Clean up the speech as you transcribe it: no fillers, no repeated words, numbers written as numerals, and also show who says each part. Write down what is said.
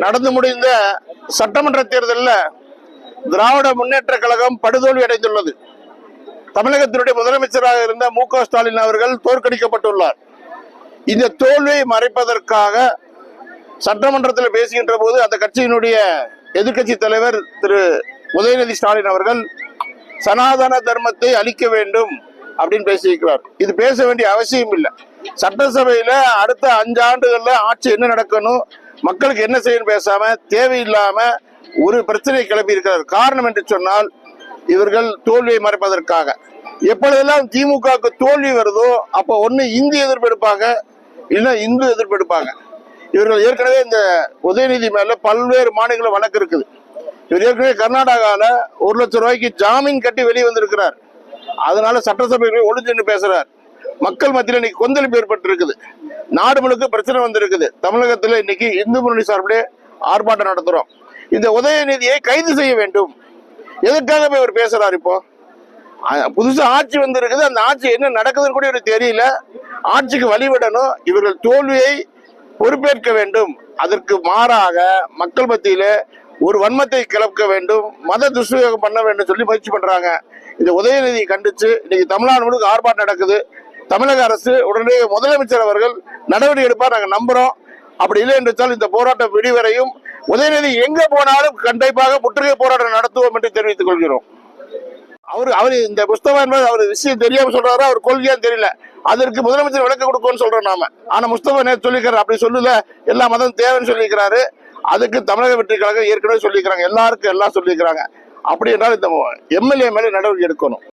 Speaker 1: நடந்து முடிந்த சட்டமன்ற தேர்தலில் திராவிட முன்னேற்ற கழகம் படுதோல்வி அடைந்துள்ளது. தமிழகத்தினுடைய முதலமைச்சராக இருந்த மு.க. ஸ்டாலின் அவர்கள் தோற்கடிக்கப்பட்டுள்ளார். இந்த தோல்வியை மறைப்பதற்காக சட்டமன்றத்தில் பேசுகின்ற போது அந்த கட்சியினுடைய எதிர்கட்சி தலைவர் திரு உதயநிதி ஸ்டாலின் அவர்கள் சனாதன தர்மத்தை அழிக்க வேண்டும் அப்படின்னு பேசியிருக்கிறார். இது பேச வேண்டிய அவசியம் இல்லை. சட்டசபையில அடுத்த 5 ஆண்டுகள்ல ஆட்சி என்ன நடக்கணும், மக்களுக்கு என்ன செய்யணும் பேசாம தேவையில்லாம ஒரு பிரச்சனையை கிளப்பி இருக்கிறார். காரணம் என்று சொன்னால் இவர்கள் தோல்வியை மறைப்பதற்காக. எப்பொழுதெல்லாம் திமுகவுக்கு தோல்வி வருதோ அப்போ ஒண்ணு இந்தி எதிர்ப்பு எடுப்பாங்க, இல்லைன்னா இந்து எதிர்ப்பு எடுப்பாங்க. இவர்கள் ஏற்கனவே இந்த உதயநிதி மேல பல்வேறு மாநில வழக்கு இருக்குது. இவர் ஏற்கனவே கர்நாடகால 1 லட்சம் ரூபாய்க்கு ஜாமீன் கட்டி வெளியே வந்திருக்கிறார். அதனால சட்டசபையில் ஒளிஞ்சு பேசுறார். மக்கள் மத்தியில் இன்னைக்கு கொந்தளிப்பு ஏற்பட்டு இருக்குது. நாடு முழுக்க பிரச்சனை வந்திருக்குது. தமிழகத்தில் இன்னைக்கு இந்து முன்னணி சார்பிலே ஆர்ப்பாட்டம் நடத்துறோம். இந்த உதயநிதியை கைது செய்ய வேண்டும். எதற்காக போய் இவர் பேசுறாரு? இப்போ புதுசா ஆட்சி வந்திருக்குது. அந்த ஆட்சி என்ன நடக்குதுன்னு கூட இவருக்கு தெரியல. ஆட்சிக்கு வழிவிடணும். இவர்கள் தோல்வியை பொறுப்பேற்க வேண்டும். அதற்கு மாறாக மக்கள் மத்தியில ஒரு வன்மத்தை கிளக்க வேண்டும், மத துஷ்பிரயோகம் பண்ண வேண்டும் சொல்லி முயற்சி பண்றாங்க. இந்த உதயநிதியை கண்டிச்சு இன்னைக்கு தமிழ்நாடு முழுக்க ஆர்ப்பாட்டம் நடக்குது. தமிழக அரசு உடனே முதலமைச்சர் அவர்கள் நடவடிக்கை எடுப்பார் நாங்க நம்புறோம். அப்படி இல்லை என்றால் இந்த போராட்டம் விடிவரையும் உதயநிதி எங்க போனாலும் கண்டிப்பாக முற்றுகை போராட்டம் நடத்துவோம் என்று தெரிவித்துக் கொள்கிறோம். அவர் இந்த புஸ்தகம் என்பது அவர் விஷயம் தெரியாம சொல்றாரு, அவர் கொள்கையான்னு தெரியல. அதற்கு முதலமைச்சர் விளக்க கொடுக்கும்னு சொல்றோம் நாம. ஆனா முஸ்தபா நேற்று சொல்லிக்கிறார், அப்படி சொல்லல, எல்லா மதம் தேவைன்னு சொல்லியிருக்கிறாரு. அதுக்கு தமிழக வெற்றி கழகம் ஏற்கனவே சொல்லிக்கிறாங்க, எல்லாருக்கும் எல்லாம் சொல்லியிருக்கிறாங்க. அப்படி என்றால் இந்த எம்எல்ஏ மேலே நடவடிக்கை எடுக்கணும்.